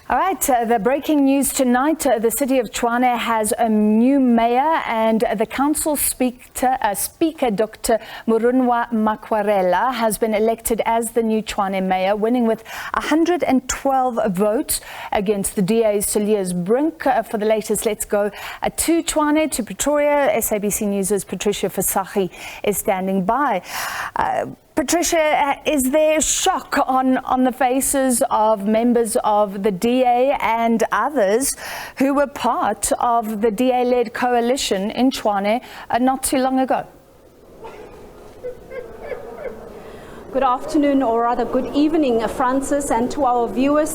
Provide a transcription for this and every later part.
All right, the breaking news tonight, the City of Tshwane has a new mayor and the council speaker Dr. Murunwa Makwarela has been elected as the new Tshwane Mayor, winning with 112 votes against the DA's Cilliers Brink. For the latest, let's go to Tshwane, to Pretoria. SABC News' Patricia Fasahi is standing by. Patricia, is there shock on the faces of members of the DA and others who were part of the DA-led coalition in Tshwane not too long ago? Good afternoon, or rather good evening, Francis, and to our viewers.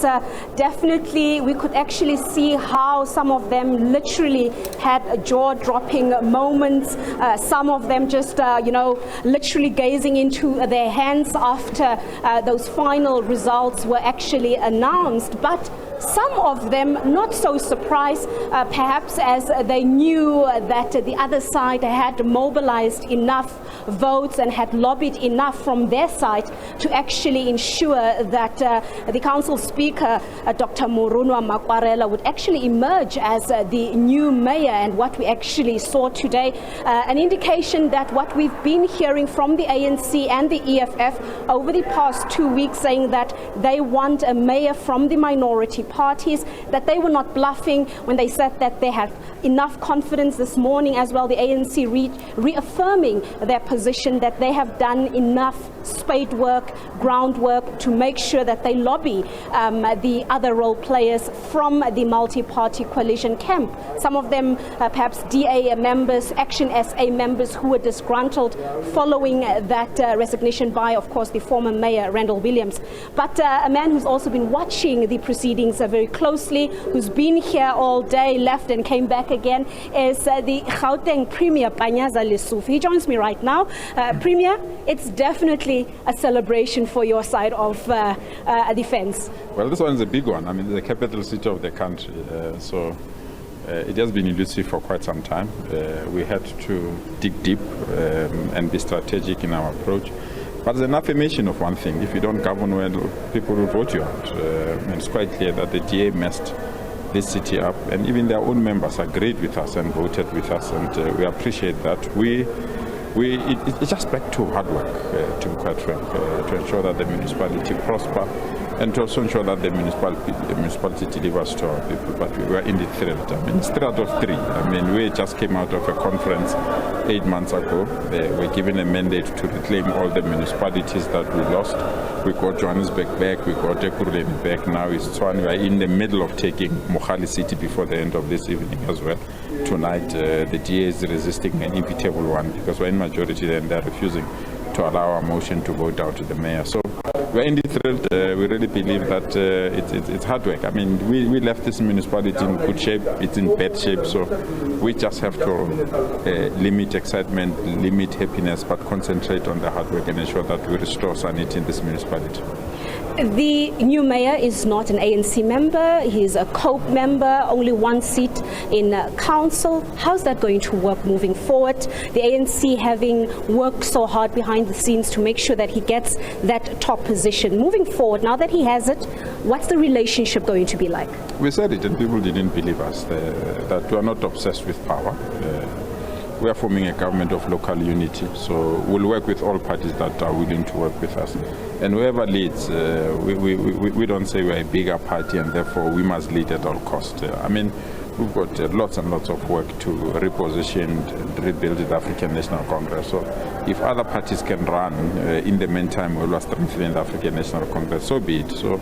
Definitely, we could actually see how some of them literally had jaw-dropping moments. Some of them just, literally gazing into their hands after those final results were actually announced. But some of them not so surprised, perhaps as they knew that the other side had mobilized enough votes and had lobbied enough from their side to actually ensure that the council speaker, Dr. Murunwa Makwarela, would actually emerge as the new mayor. And what we actually saw today, an indication that what we've been hearing from the ANC and the EFF over the past 2 weeks, saying that they want a mayor from the minority parties, that they were not bluffing when they said that they had enough confidence. This morning as well, the ANC reaffirming their position that they have done enough spade work, groundwork to make sure that they lobby the other role players from the multi-party coalition camp. Some of them perhaps DA members, Action SA members who were disgruntled following that resignation by, of course, the former mayor, Randall Williams. But a man who's also been watching the proceedings very closely, who's been here all day, left and came back again, is the Gauteng Premier, Lesufi. He joins me right now. Premier, it's definitely a celebration for your side of the fence. Well, this one is a big one. I mean, the capital city of the country. So it has been elusive for quite some time. We had to dig deep and be strategic in our approach. But it's an affirmation of one thing: if you don't govern well, people will vote you out. And it's quite clear that the DA messed this city up, and even their own members agreed with us and voted with us, and we appreciate that. It's just back to hard work, to be quite frank, to ensure that the municipality prosper and to also ensure that the municipality delivers to our people. But we were indeed thrilled. I mean, it's 3 out of 3. I mean, we just came out of a conference 8 months ago. We're given a mandate to reclaim all the municipalities that we lost. We got Johannesburg back, we got Ekurhuleni back, now it's Tshwane. We're in the middle of taking Mogale City before the end of this evening as well. Tonight, the DA is resisting an inevitable one because we're in majority and they're refusing to allow our motion to vote out to the mayor. So we're indeed thrilled. We really believe that it's hard work. I mean, we left this municipality in good shape. It's in bad shape. So we just have to limit excitement, limit happiness, but concentrate on the hard work and ensure that we restore sanity in this municipality. The new mayor is not an ANC member. He's a COPE member, only one seat in council. How's that going to work moving forward? The ANC having worked so hard behind the scenes to make sure that he gets that top position. Moving forward, now that he has it, what's the relationship going to be like? We said it and people didn't believe us, that we are not obsessed with power. We are forming a government of local unity, so we'll work with all parties that are willing to work with us. And whoever leads, we don't say we're a bigger party and therefore we must lead at all costs. I mean, we've got lots and lots of work to reposition and rebuild the African National Congress. So if other parties can run, in the meantime we'll strengthen the African National Congress, so be it. So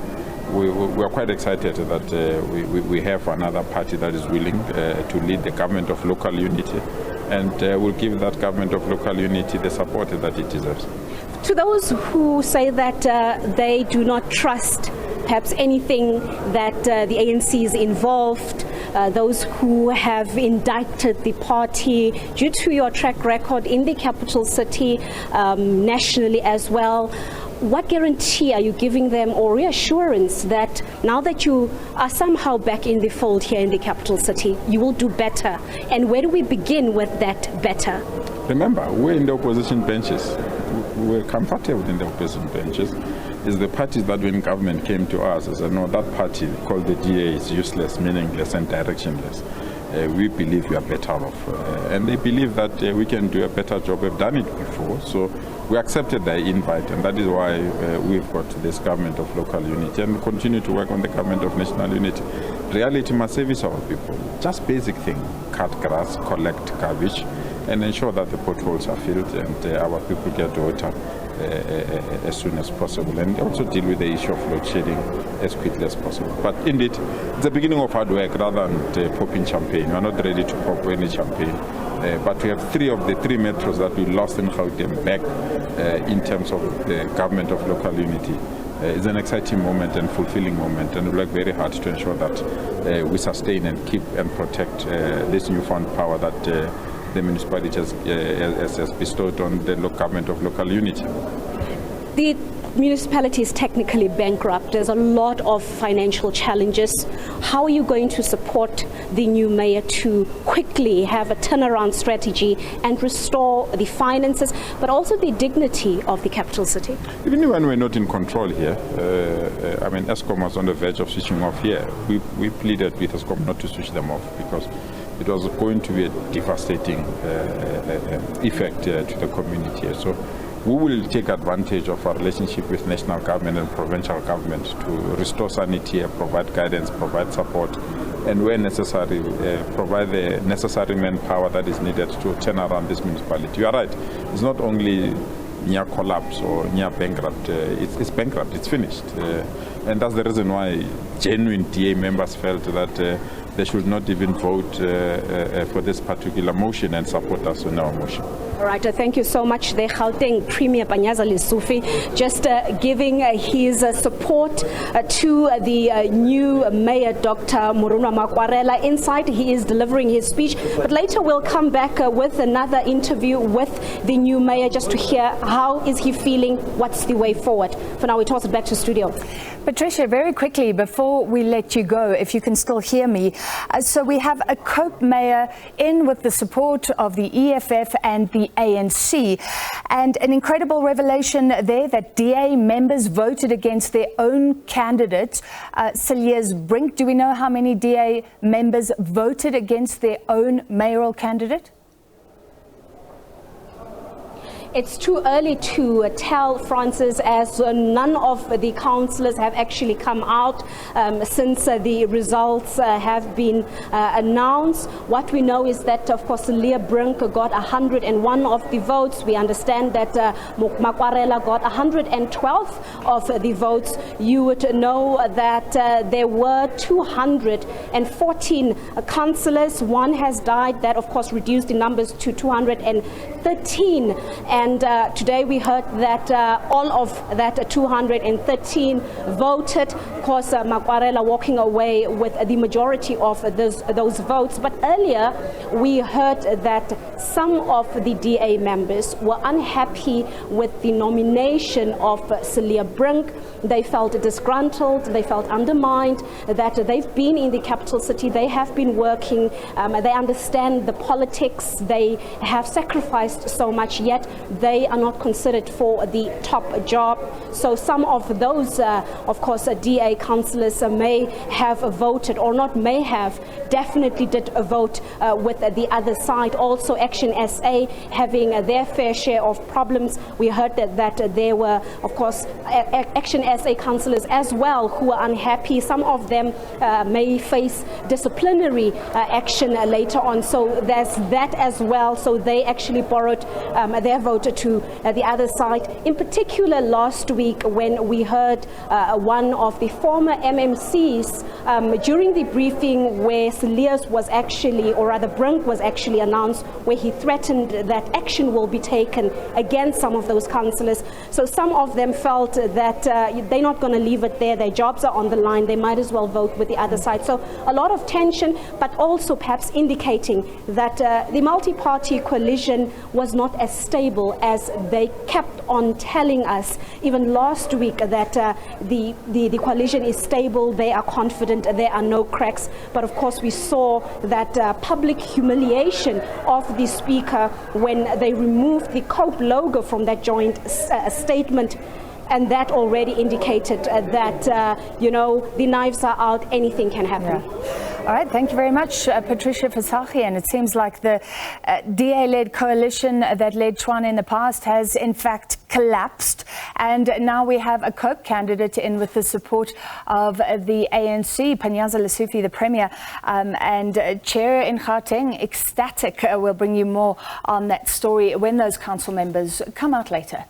we are quite excited that we have another party that is willing to lead the government of local unity, and we'll give that government of local unity the support that it deserves. To those who say that they do not trust perhaps anything that the ANC is involved, those who have indicted the party due to your track record in the capital city, nationally as well, what guarantee are you giving them, or reassurance that now that you are somehow back in the fold here in the capital city, you will do better? And where do we begin with that better? Remember, we're in the opposition benches. We're comfortable in the opposition benches. is the parties that when government came to us, I said, no, that party called the DA is useless, meaningless and directionless. We believe we are better off. And they believe that we can do a better job. We've done it before. So we accepted their invite, and that is why we've got this government of local unity and continue to work on the government of national unity. Reality must service our people. Just basic thing, cut grass, collect garbage, and ensure that the potholes are filled and our people get water as soon as possible, and also deal with the issue of load shedding as quickly as possible. But indeed, it's the beginning of hard work rather than popping champagne. We are not ready to pop any champagne, but we have 3 of the 3 metros that we lost in Gauteng back in terms of the government of local unity. It's an exciting moment and fulfilling moment, and we work very hard to ensure that we sustain and keep and protect this newfound power that the municipality has bestowed on the government of local unity. The municipality is technically bankrupt. There's a lot of financial challenges. How are you going to support the new mayor to quickly have a turnaround strategy and restore the finances, but also the dignity of the capital city? Even when we're not in control here, I mean, Eskom was on the verge of switching off here. We pleaded with Eskom not to switch them off because it was going to be a devastating effect to the community. So we will take advantage of our relationship with national government and provincial government to restore sanity, provide guidance, provide support, and where necessary, provide the necessary manpower that is needed to turn around this municipality. You are right. It's not only near collapse or near bankrupt. It's bankrupt. It's finished. And that's the reason why genuine DA members felt that they should not even vote for this particular motion and support us on our motion. All right, thank you so much. The Gauteng Premier Lesufi just giving his support to the new Mayor, Dr. Murunwa Makwarela. Inside, he is delivering his speech. But later, we'll come back with another interview with the new Mayor just to hear how is he feeling, what's the way forward. For now, we toss it back to studio. Patricia, very quickly, before we let you go, if you can still hear me. So we have a Cope Mayor in with the support of the EFF and the ANC. And an incredible revelation there that DA members voted against their own candidate, Cilliers Brink. Do we know how many DA members voted against their own mayoral candidate? It's too early to tell, Francis, as none of the councillors have actually come out since the results have been announced. What we know is that, of course, Cilliers Brink got 101 of the votes. We understand that Makwarela got 112 of the votes. You would know that there were 214 councillors. One has died. That, of course, reduced the numbers to 213. And today we heard that all of that 213 voted. Of course, Makwarela walking away with the majority of those votes. But earlier we heard that some of the DA members were unhappy with the nomination of Cilliers Brink. They felt disgruntled, they felt undermined, that they've been in the capital city, they have been working, they understand the politics, they have sacrificed so much, yet they are not considered for the top job. So some of those, of course, DA councillors may have voted, or not may have, definitely did vote with the other side. Also, Action SA having their fair share of problems. We heard that there were, of course, Action SA councillors as well who are unhappy. Some of them may face disciplinary action later on. So there's that as well. So they actually borrowed their vote to the other side. In particular, last week when we heard one of the former MMCs during the briefing where Cilliers was actually, or rather Brink was actually announced, where he threatened that action will be taken against some of those councillors. So some of them felt that they're not going to leave it there. Their jobs are on the line. They might as well vote with the other side. So a lot of tension, but also perhaps indicating that the multi-party coalition was not as stable as they kept on telling us even last week, that the coalition is stable, they are confident, there are no cracks. But of course we saw that public humiliation of the speaker when they removed the COPE logo from that joint statement. and that already indicated that, you know, the knives are out, anything can happen. Yeah. All right, thank you very much, Patricia Fasachi. And it seems like the DA-led coalition that led Tshwane in the past has in fact collapsed. And now we have a COPE candidate in with the support of the ANC, Panyaza Lesufi, the Premier, and Chair in Gauteng, ecstatic. We'll bring you more on that story when those council members come out later.